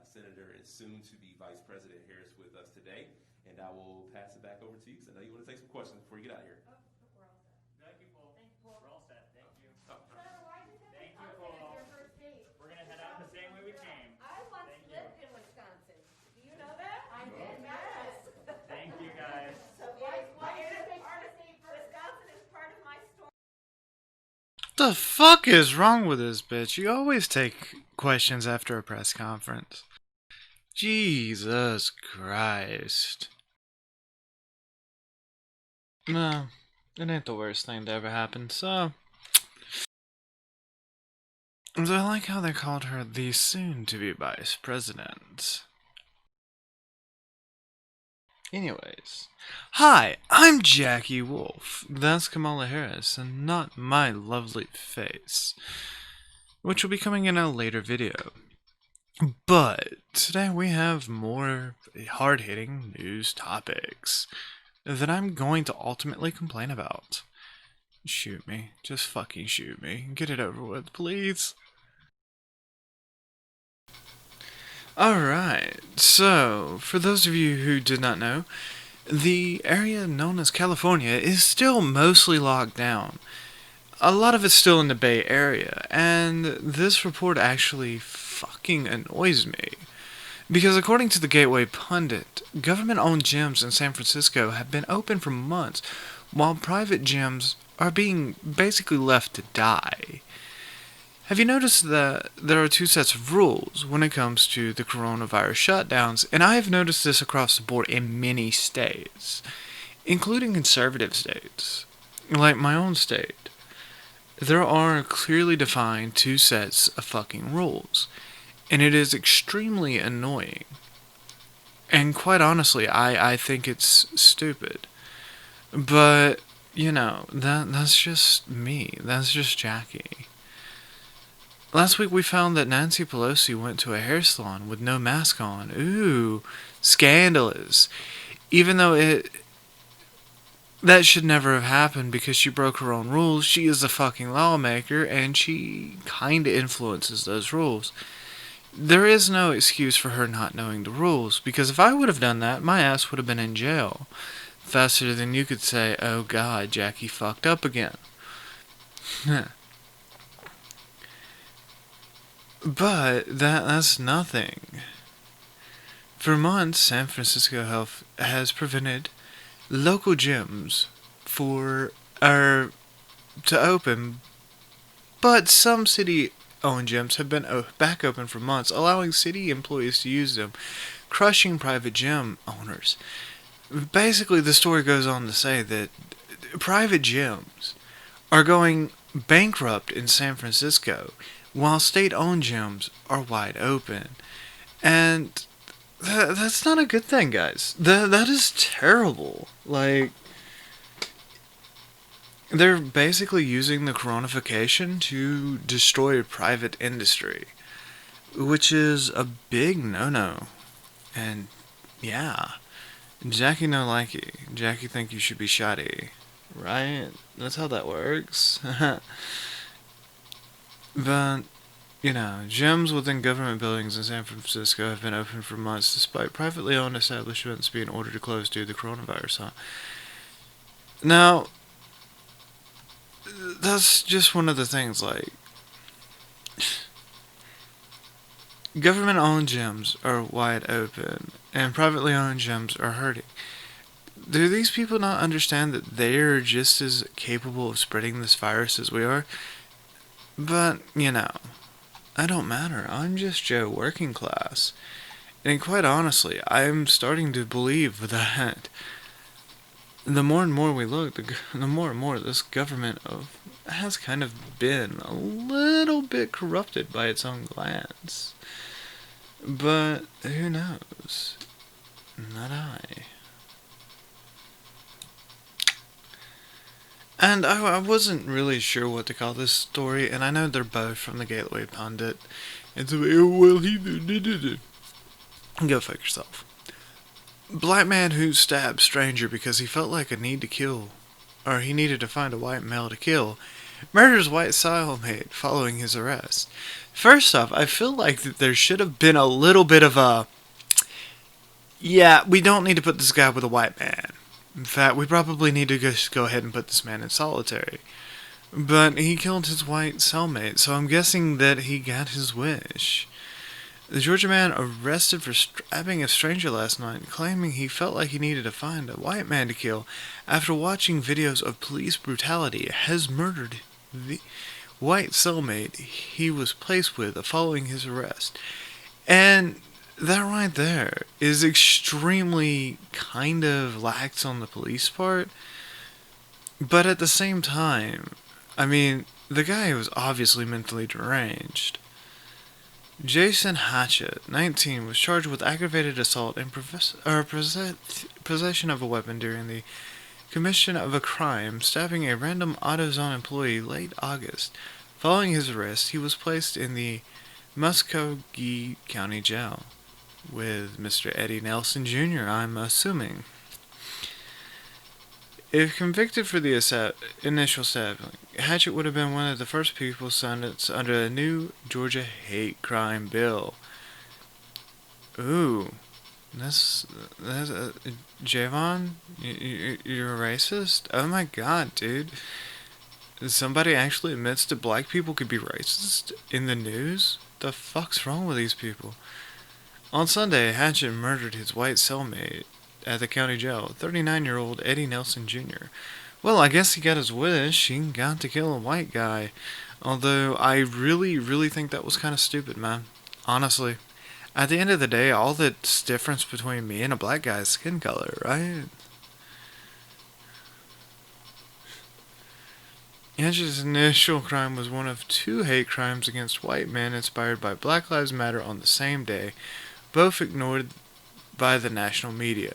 Senator and soon-to-be Vice President Harris with us today. And I will pass it back over to you because I know you want to take some questions before you get out of here. Oh, we're all set. Thank you, Paul. Thank you, Paul. We're all set. Thank you. Senator, why did you take Thank you, Wisconsin Paul. as your first state? We're going to head out the same way we came. I once Thank you. lived in Wisconsin. Do you know that? I did, yes. Thank you, guys. So why did you take our state first? Wisconsin is part of my story. The fuck is wrong with this bitch? You always take questions after a press conference. Jesus Christ. No, it ain't the worst thing to ever happen, so... I like how they called her the soon-to-be vice president. Anyways, hi, I'm Jacky Wolf. That's Kamala Harris, and not my lovely face, which will be coming in a later video. But today we have more hard-hitting news topics that I'm going to ultimately complain about. Shoot me. Just fucking shoot me. Get it over with, please. Alright, so, for those of you who did not know, the area known as California is still mostly locked down. A lot of it's still in the Bay Area, and this report actually fucking annoys me. Because according to the Gateway Pundit, government-owned gyms in San Francisco have been open for months, while private gyms are being basically left to die. Have you noticed that there are two sets of rules when it comes to the coronavirus shutdowns, and I have noticed this across the board in many states, including conservative states, like my own state. There are clearly defined two sets of fucking rules, and it is extremely annoying. And quite honestly, I think it's stupid. But, you know, that's just me. That's just Jacky. Last week we found that Nancy Pelosi went to a hair salon with no mask on. Ooh, scandalous. Even though that should never have happened because she broke her own rules. She is a fucking lawmaker and she kinda influences those rules. There is no excuse for her not knowing the rules, because if I would have done that, my ass would have been in jail. Faster than you could say, oh god, Jacky fucked up again. But that's nothing. For months, San Francisco Health has prevented local gyms to open, but some city-owned gyms have been back open for months, allowing city employees to use them, crushing private gym owners. Basically, the story goes on to say that private gyms are going bankrupt in San Francisco, while state-owned gyms are wide open. And that's not a good thing, guys. That is terrible. Like, they're basically using the coronification to destroy private industry, which is a big no-no. And, yeah. Jacky no likey. Jacky think you should be shoddy. Right? That's how that works. But, you know, gyms within government buildings in San Francisco have been open for months despite privately owned establishments being ordered to close due to the coronavirus. Now, that's just one of the things, like, government-owned gyms are wide open, and privately owned gyms are hurting. Do these people not understand that they're just as capable of spreading this virus as we are? But, you know, I don't matter. I'm just Joe working class. And quite honestly, I'm starting to believe that the more and more we look, the more and more this government has kind of been a little bit corrupted by its own glands. But who knows? Not I. And I wasn't really sure what to call this story, and I know they're both from the Gateway Pundit. And so, oh, well, he did. Go fuck yourself. Black man who stabbed stranger because he felt like a need to kill, or he needed to find a white male to kill, murders white cellmate following his arrest. First off, I feel like that there should have been a little bit of a, yeah, we don't need to put this guy with a white man. In fact, we probably need to just go ahead and put this man in solitary. But he killed his white cellmate, so I'm guessing that he got his wish. The Georgia man arrested for stabbing a stranger last night, claiming he felt like he needed to find a white man to kill after watching videos of police brutality, has murdered the white cellmate he was placed with following his arrest. And that right there is extremely kind of lax on the police part, but at the same time, I mean, the guy was obviously mentally deranged. Jason Hatchett, 19, was charged with aggravated assault and possession of a weapon during the commission of a crime, stabbing a random AutoZone employee late August. Following his arrest, he was placed in the Muskogee County Jail with Mr. Eddie Nelson Jr., I'm assuming. If convicted for the initial stabbing, Hatchett would have been one of the first people sentenced under a new Georgia hate crime bill. Ooh, that's Javon, you're a racist? Oh my god, dude. Somebody actually admits that black people could be racist in the news? The fuck's wrong with these people? On Sunday, Hatchett murdered his white cellmate at the county jail, 39-year-old Eddie Nelson Jr. Well, I guess he got his wish. He got to kill a white guy. Although, I really think that was kind of stupid, man. Honestly. At the end of the day, all that's difference between me and a black guy is skin color, right? Hatchett's initial crime was one of 2 hate crimes against white men inspired by Black Lives Matter on the same day, both ignored by the national media.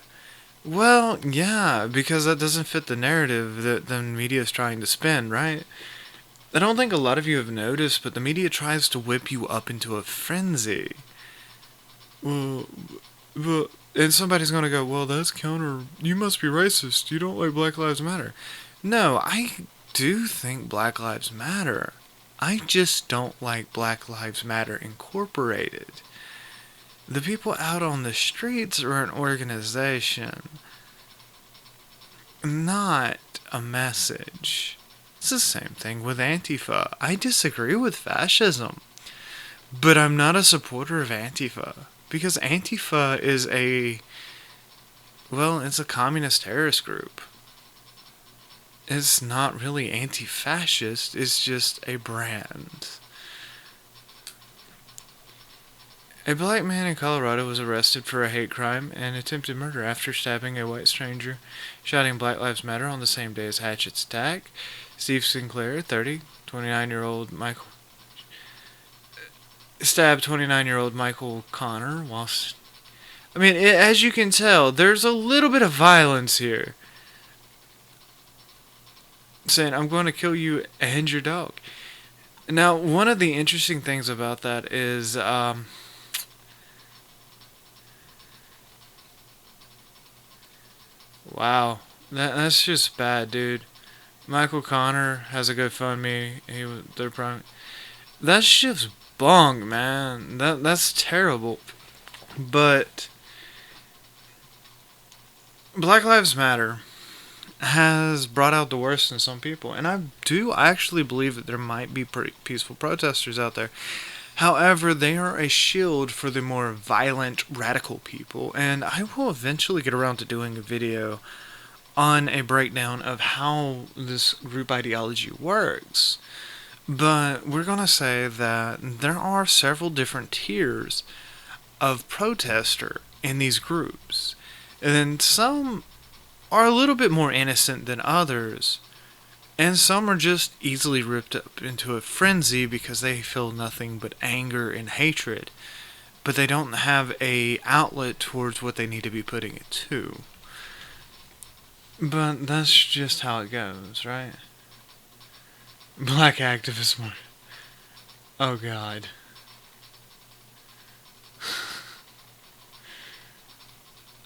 Well, yeah, because that doesn't fit the narrative that the media is trying to spin, right? I don't think a lot of you have noticed, but the media tries to whip you up into a frenzy. Well, and somebody's gonna go, well, that's counter, you must be racist, you don't like Black Lives Matter. No, I do think Black Lives Matter. I just don't like Black Lives Matter Incorporated. The people out on the streets are an organization, not a message. It's the same thing with Antifa. I disagree with fascism, but I'm not a supporter of Antifa, because Antifa is it's a communist terrorist group. It's not really anti-fascist, it's just a brand. A black man in Colorado was arrested for a hate crime and attempted murder after stabbing a white stranger, shouting Black Lives Matter on the same day as Hatchett's attack. Steve Sinclair, 30, 29-year-old Michael, stabbed 29-year-old Michael Connor whilst... as you can tell, there's a little bit of violence here. Saying, I'm going to kill you and your dog. Now, one of the interesting things about that is... wow, that's just bad, dude. Michael Connor has a GoFundMe. They're probably... That's just bong, man. That's terrible. But Black Lives Matter has brought out the worst in some people, and I do actually believe that there might be pretty peaceful protesters out there. However, they are a shield for the more violent, radical people, and I will eventually get around to doing a video on a breakdown of how this group ideology works. But we're going to say that there are several different tiers of protester in these groups. And then some are a little bit more innocent than others. And some are just easily ripped up into a frenzy because they feel nothing but anger and hatred. But they don't have a outlet towards what they need to be putting it to. But that's just how it goes, right? Black activists more. Oh god.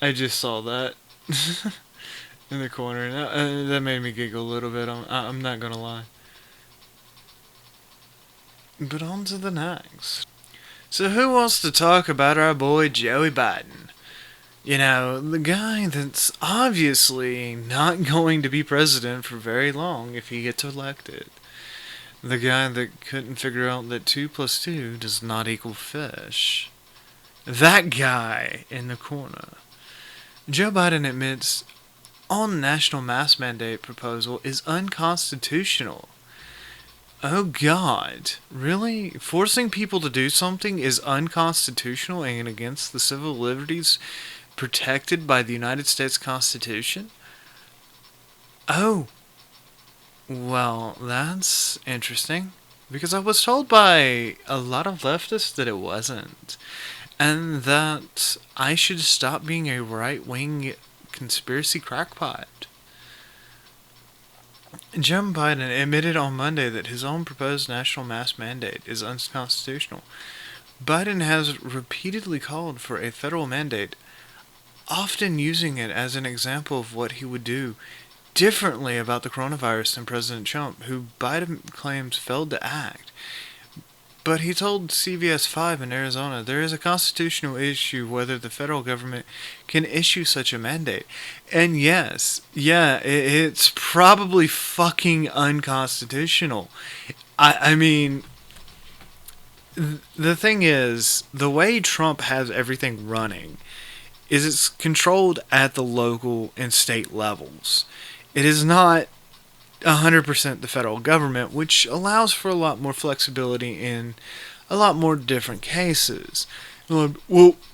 I just saw that in the corner. That made me giggle a little bit. I'm not gonna lie. But on to the next. So who wants to talk about our boy Joey Biden? You know, the guy that's obviously not going to be president for very long if he gets elected. The guy that couldn't figure out that 2 plus 2 does not equal fish. That guy in the corner. Joe Biden admits all national mask mandate proposal is unconstitutional. Oh God, really? Forcing people to do something is unconstitutional and against the civil liberties protected by the United States Constitution? Oh, well, that's interesting. Because I was told by a lot of leftists that it wasn't. And that I should stop being a right-wing conspiracy crackpot. Joe Biden admitted on Monday that his own proposed national mask mandate is unconstitutional. Biden has repeatedly called for a federal mandate, often using it as an example of what he would do differently about the coronavirus than President Trump, who Biden claims failed to act. But he told CBS 5 in Arizona there is a constitutional issue whether the federal government can issue such a mandate. And yes, it's probably fucking unconstitutional. I mean, the thing is, the way Trump has everything running is it's controlled at the local and state levels. It is not 100% the federal government, which allows for a lot more flexibility in a lot more different cases. Well,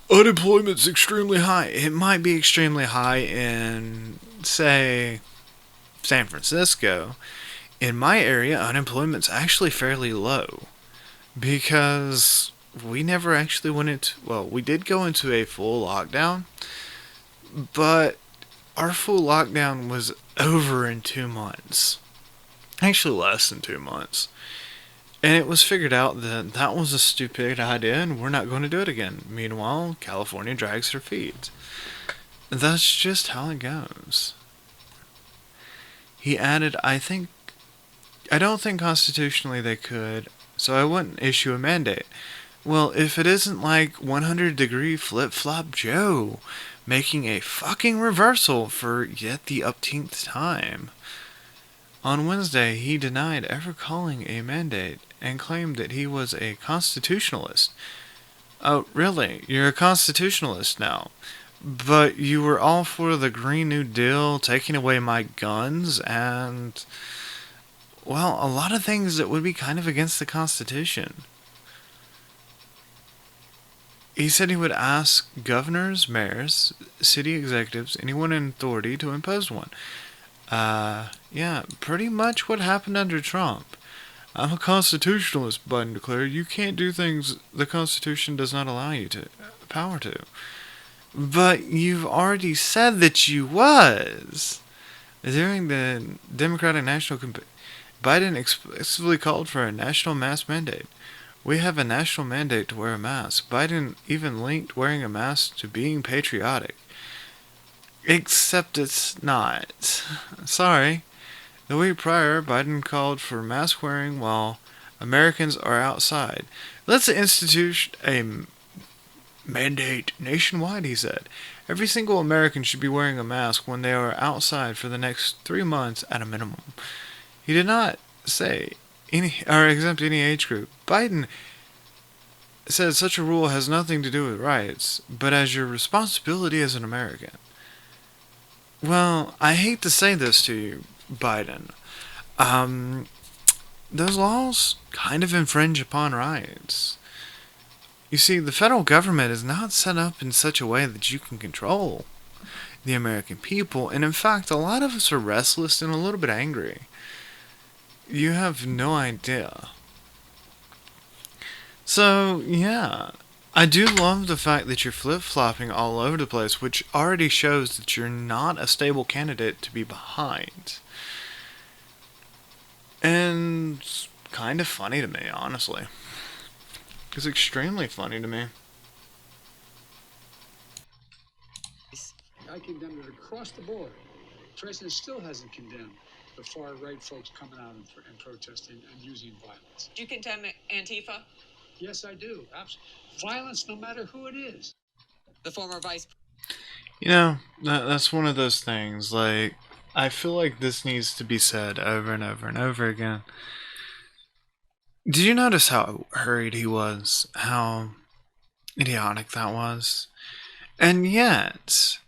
unemployment's extremely high. It might be extremely high in, say, San Francisco. In my area, unemployment's actually fairly low because we never actually went into, well, we did go into a full lockdown, but our full lockdown was over in 2 months. Actually less than 2 months. And it was figured out that that was a stupid idea and we're not going to do it again. Meanwhile, California drags her feet. That's just how it goes. He added, I don't think constitutionally they could, so I wouldn't issue a mandate. Well, if it isn't like 100-degree flip-flop Joe making a fucking reversal for yet the upteenth time. On Wednesday, he denied ever calling a mandate and claimed that he was a constitutionalist. Oh, really? You're a constitutionalist now? But you were all for the Green New Deal, taking away my guns, and, well, a lot of things that would be kind of against the Constitution. He said he would ask governors, mayors, city executives, anyone in authority to impose one. Yeah, pretty much what happened under Trump. I'm a constitutionalist, Biden declared. You can't do things the Constitution does not allow you to, power to. But you've already said that you was. During the Democratic National Campaign, Biden explicitly called for a national mask mandate. We have a national mandate to wear a mask. Biden even linked wearing a mask to being patriotic. Except it's not. Sorry. The week prior, Biden called for mask wearing while Americans are outside. Let's institute a mandate nationwide, he said. Every single American should be wearing a mask when they are outside for the next 3 months at a minimum. He did not say exempt any age group. Biden said such a rule has nothing to do with rights, but as your responsibility as an American. Well, I hate to say this to you, Biden. Those laws kind of infringe upon rights. You see, the federal government is not set up in such a way that you can control the American people, and in fact, a lot of us are restless and a little bit angry. You have no idea. So, yeah. I do love the fact that you're flip-flopping all over the place, which already shows that you're not a stable candidate to be behind. And it's kind of funny to me, honestly. It's extremely funny to me. I condemned it across the board. The president still hasn't condemned. the far-right folks coming out and protesting and using violence. Do you condemn Antifa? Yes, I do. Absolutely. Violence, no matter who it is. The former vice. You know, that's one of those things, like, I feel like this needs to be said over and over and over again. Did you notice how hurried he was? How idiotic that was? And yet,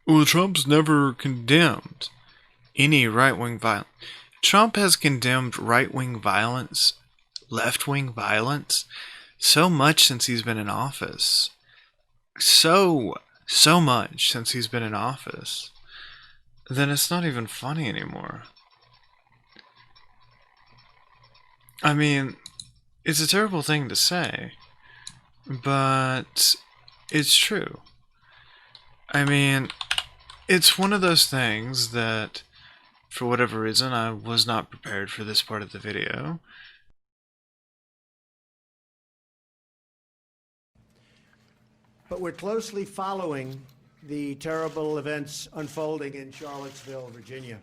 well, Trump's never condemned any right-wing violence. Trump has condemned right-wing violence, left-wing violence, so much since he's been in office. So much since he's been in office that it's not even funny anymore. I mean, it's a terrible thing to say, but it's true. I mean, it's one of those things that, for whatever reason, I was not prepared for this part of the video. But we're closely following the terrible events unfolding in Charlottesville, Virginia.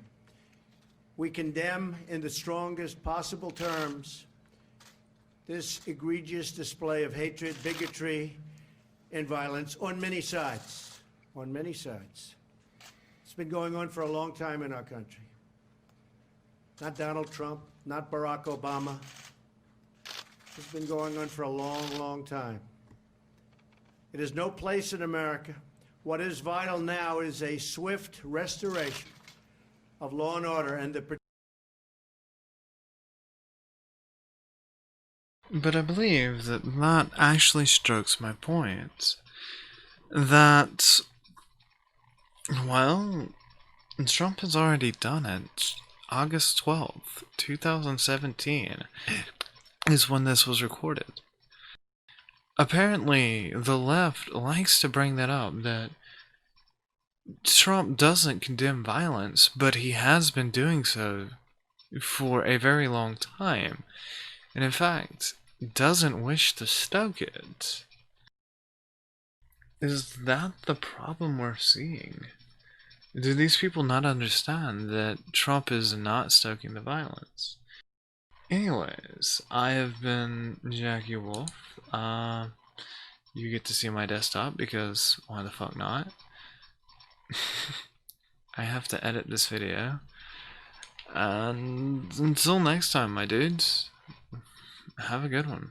We condemn in the strongest possible terms this egregious display of hatred, bigotry, and violence on many sides. On many sides. It's been going on for a long time in our country. Not Donald Trump, not Barack Obama. It's been going on for a long, long time. It has no place in America. What is vital now is a swift restoration of law and order and the. But I believe that that actually strokes my point. That, well, Trump has already done it. August 12th, 2017 is when this was recorded. Apparently, the left likes to bring that up, that Trump doesn't condemn violence, but he has been doing so for a very long time, and in fact, doesn't wish to stoke it. Is that the problem we're seeing? Do these people not understand that Trump is not stoking the violence? Anyways, I have been Jacky Wolf. You get to see my desktop because why the fuck not? I have to edit this video. And until next time, my dudes, have a good one.